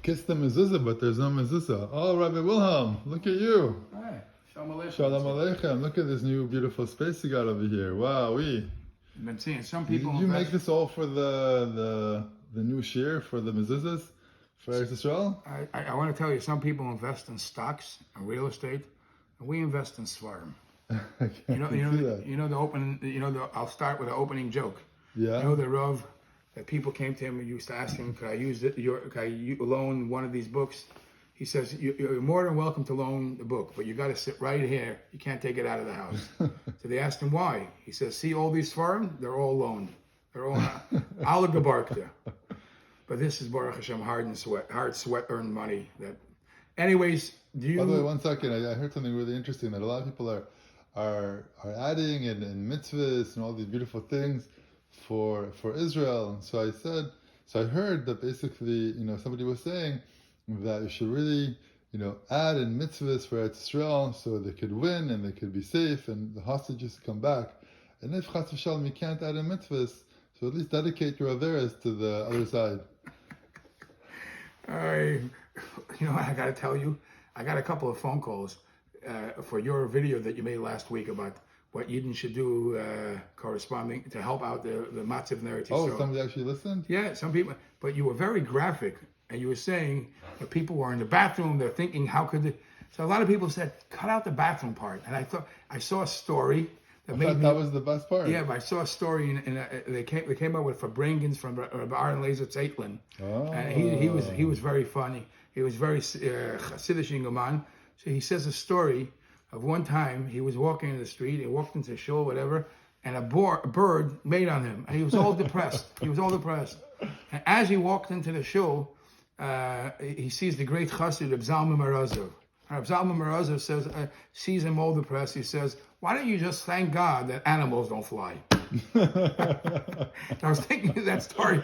kissed the mezuzah, but there's no mezuzah. Oh, Rabbi Wilhelm, look at you. Hi. Shalom Aleichem. Shalom Aleichem. Look at this new beautiful space you got over here. Wow, I've been seeing some people. Did you make this all for the new shir for the mezuzahs for Eretz Yisrael? I want to tell you, some people invest in stocks and real estate, and we invest in svarim. I'll start with an opening joke. Yeah. You know the Rav that people came to him and used to ask him, could I loan one of these books? He says, you're more than welcome to loan the book, but you got to sit right here. You can't take it out of the house. So they asked him why. He says, see all these svarim? They're all loaned. They're all ala gebarkta. But this is Baruch Hashem, hard sweat earned money. Anyways, By the way, 1 second. I heard something really interesting that a lot of people are adding in mitzvahs and all these beautiful things for Israel. And so I heard that basically, somebody was saying that you should really, add in mitzvahs for Eretz Yisrael so they could win and they could be safe and the hostages come back. And if Chas v'Shalom you can't add in mitzvahs, so at least dedicate your averes to the other side. I got to tell you, I got a couple of phone calls for your video that you made last week about what Yidden should do corresponding to help out the Matziv narrative. Oh, somebody actually listened? Yeah, some people. But you were very graphic, and you were saying that people were in the bathroom, they're thinking, how could they? So a lot of people said, cut out the bathroom part. And I saw a story that made me... that was the best part. Yeah, but I saw a story, they came up with Fabringans from Aaron Laser Zeitlin. Oh. And he was very funny. He was very Chassidish Ingelman. So he says a story of one time he was walking in the street, he walked into a shul, whatever, and a bird made on him. And he was all depressed. And as he walked into the shul, he sees the great chassid of Zalman Marazov. And Zalman Marazov says, sees him all depressed. He says, why don't you just thank God that animals don't fly? I was thinking of that story.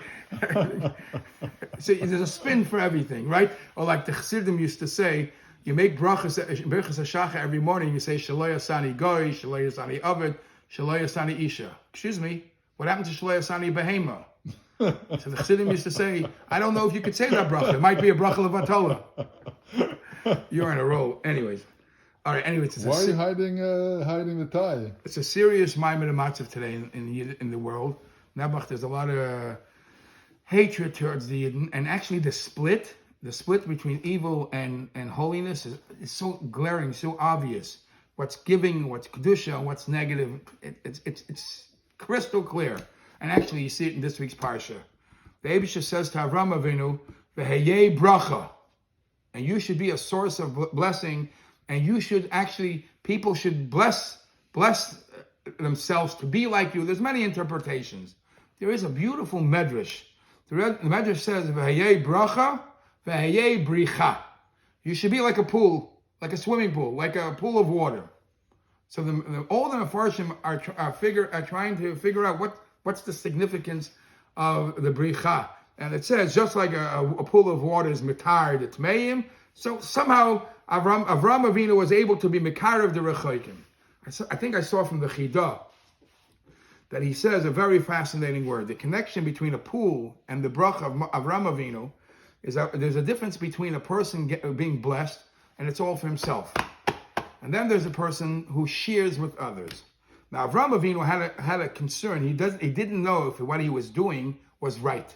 So there's a spin for everything, right? Or like the Chassidim used to say, you make brachas hashacha every morning. You say Shaloi Asani Goy, Shaloi Asani Aved, Shaloi Asani Isha. Excuse me, what happened to Shaloi Asani Behema? So the Chassidim used to say, I don't know if you could say that bracha. It might be a bracha levatola. You're in a row. Anyways. All right, anyways. Why are you hiding the tie? It's a serious Maimon of Matzav today in the world. Nebuch, there's a lot of hatred towards the Yidden. And actually the split between evil and holiness is so glaring, so obvious. What's giving, what's kedusha, and what's negative. It's crystal clear. And actually, you see it in this week's parsha. The Eibusha says to Avram Avinu, "V'heyei bracha," and you should be a source of blessing. And you should people should bless themselves to be like you. There's many interpretations. There is a beautiful medrash. The medrash says, "V'heyei bracha, v'heyei bricha." You should be like a pool, like a swimming pool, like a pool of water. So all the Mefarshim are trying to figure out what's the significance of the bricha. And it says, just like a pool of water is mitar the tmeim, so somehow Avram Avinu was able to be mikar of the rechoikim. I think I saw from the Chidah that he says a very fascinating word. The connection between a pool and the bracha of Avram Avinu is that there's a difference between a person being blessed and it's all for himself. And then there's a person who shares with others. Now Avram Avinu had a concern. He didn't know if what he was doing was right.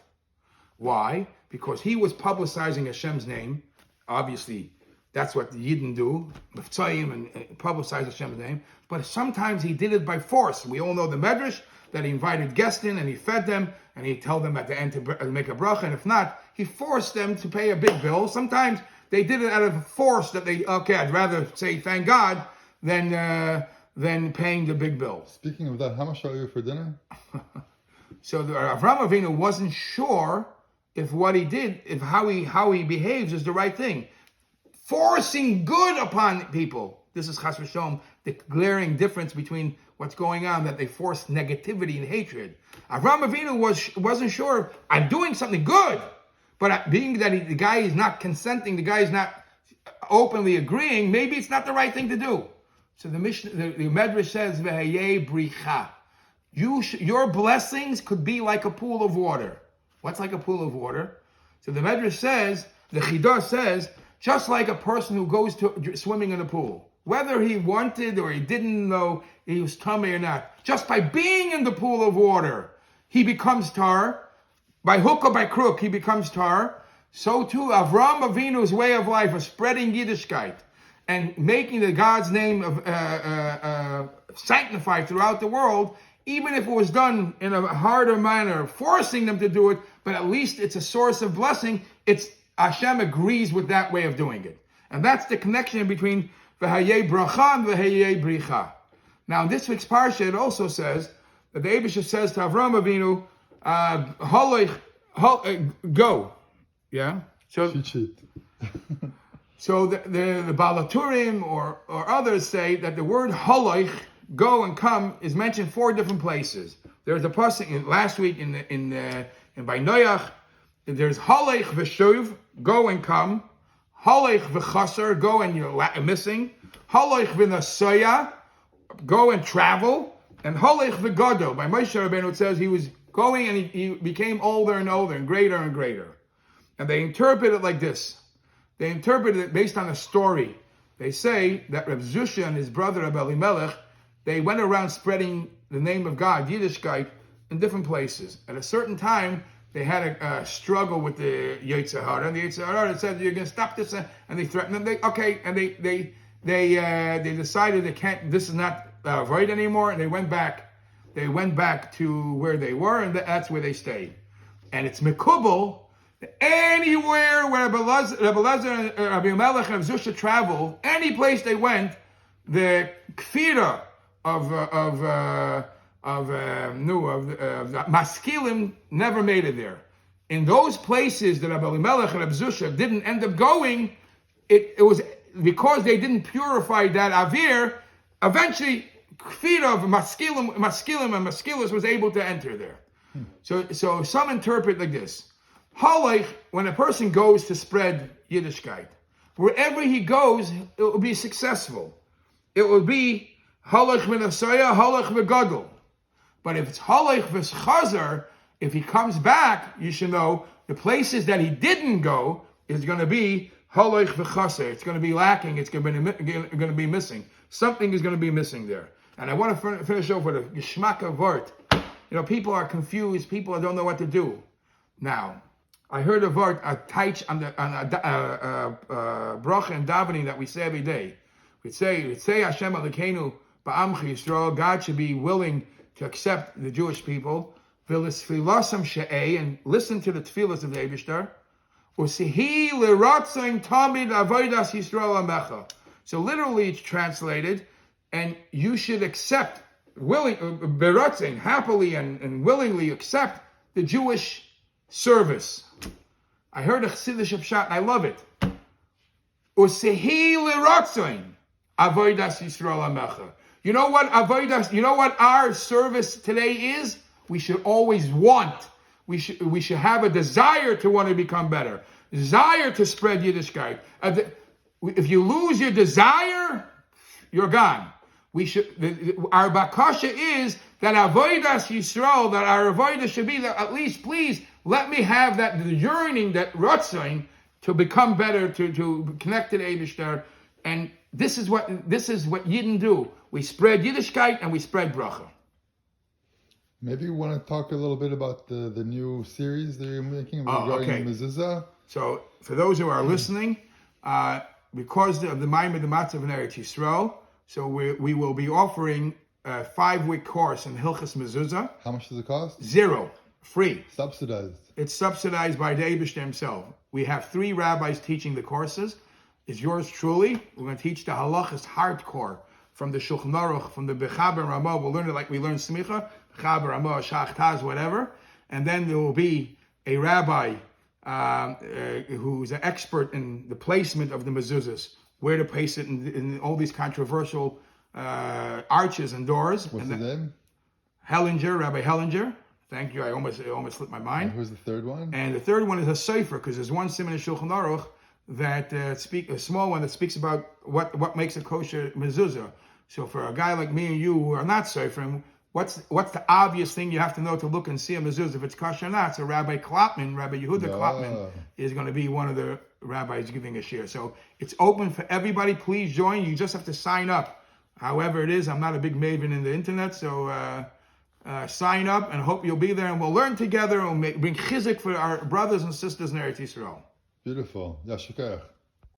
Why? Because he was publicizing Hashem's name. Obviously, that's what the Yidden do, Miftzayim, and publicize Hashem's name. But sometimes he did it by force. We all know the Medrash, that he invited guests in and he fed them, and he told them at the end to make a bracha, and if not, he forced them to pay a big bill. Sometimes they did it out of force that I'd rather say thank God than paying the big bill. Speaking of that, how much are you for dinner? So Avram Avinu wasn't sure if what he did, if how he behaves is the right thing. Forcing good upon people. This is Chas v'Shalom, the glaring difference between what's going on, that they force negativity and hatred. Avram Avinu wasn't sure, I'm doing something good, but being that the guy is not consenting, the guy is not openly agreeing, maybe it's not the right thing to do. So the Medrash says, "V'hayei bricha." Your blessings could be like a pool of water. What's like a pool of water? So the Medrash says The Chidah says, just like a person who goes to swimming in a pool, whether he wanted or he didn't know he was tummy or not, just by being in the pool of water, he becomes tar. By hook or by crook, he becomes tar. So too, Avraham Avinu's way of life of spreading Yiddishkeit and making the God's name sanctified throughout the world, even if it was done in a harder manner, forcing them to do it, but at least it's a source of blessing. It's Hashem agrees with that way of doing it. And that's the connection between V'hayei bracha and V'hayei bricha. Now, in this week's parsha, it also says that the Eibusha says to Avraham Avinu, go. Yeah? So the Balaturim or others say that the word holoich, go and come, is mentioned 4 different places. There's a pasuk last week in by Noach. There's holoich v'shuv, go and come. Holoich v'chaser, go and you're missing. Holoich v'nasaya, go and travel. And holoich v'gado, by Moshe Rabbeinu it says he was going and he became older and older and greater and greater. And they interpret it like this. They interpret it based on a story. They say that Reb Zusha and his brother Reb Elimelech, they went around spreading the name of God, Yiddishkeit, in different places. At a certain time, they had a struggle with the Yetzer Hara, and the Yetzer Hara said, "You're going to stop this," and they threatened them. They decided they can't. This is not right anymore, and they went back. They went back to where they were, and that's where they stayed. And it's Mekubal. Anywhere where Rabbi Elazar, Rabbi Melech, and Zusha traveled, any place they went, the kfira of maskilim never made it there. In those places that Rabbi Melech and Rabbi Zusha didn't end up going, it was because they didn't purify that avir. Eventually, kfira of maskilim and maskilas was able to enter there. So some interpret like this. Holoich, when a person goes to spread Yiddishkeit, wherever he goes, it will be successful. It will be holoich v'nasaya, holoich v'gadol. But if it's holoich v'chazer, if he comes back, you should know the places that he didn't go is going to be holoich v'chaser. It's going to be lacking. It's going to be missing. Something is going to be missing there. And I want to finish off with a geschmack of word. People are confused. People don't know what to do. Now, I heard a word, a taich on bracha and davening that we say every day. We say Hashem Elokeinu ba'amcha Yisrael. God should be willing to accept the Jewish people. V'lisfilasam she'ei, and listen to the tefillas of the Eibishter. U'sihi l'ratzain tamid avodas Yisrael amecha. So literally it's translated, and you should accept, beratzin, happily and willingly accept the Jewish service. I heard a Chassidish pshat and I love it. Usehi l'ratzain avodas Yisrael amecha. You know what avodas? You know what our service today is? We should always want. We should have a desire to want to become better. Desire to spread Yiddishkeit. If you lose your desire, you're gone. Our bakasha is that avodas Yisrael, that our avodah should be that at least, please, let me have that the yearning, that ratzain to become better, to connect to the Eibishter. And this is what Yidden do. We spread Yiddishkeit and we spread bracha. Maybe you want to talk a little bit about the new series that you're making regarding mezuzah. So for those who are listening, because of the Maimon the Matzav in Eretz Yisrael, so we will be offering a 5-week course in Hilchas Mezuzah. How much does it cost? 0, free. Subsidized. It's subsidized by the Eibishter himself. We have 3 rabbis teaching the courses. It's yours truly. We're going to teach the halachas hardcore from the Shulchan Aruch, from the Bechaber and Ramah. We'll learn it like we learn Smicha, Bechaber, Ramah, Shach, Taz, whatever. And then there will be a rabbi who's an expert in the placement of the mezuzahs, where to place it in all these controversial arches and doors. What's his name? Hellinger, Rabbi Hellinger. Thank you. I almost slipped my mind. And who's the third one? And the third one is a sefer, because there's one siman in Shulchan Aruch that a small one that speaks about what makes a kosher mezuzah. So for a guy like me and you who are not seferim, what's the obvious thing you have to know to look and see a mezuzah if it's kosher or not? So Rabbi Klopman, Rabbi Yehuda Klopman, is going to be one of the rabbis giving a shir. So it's open for everybody. Please join. You just have to sign up. However it is, I'm not a big maven in the internet, so sign up and hope you'll be there, and we'll learn together and bring chizuk for our brothers and sisters in Eretz Yisrael. Beautiful. Yashikach.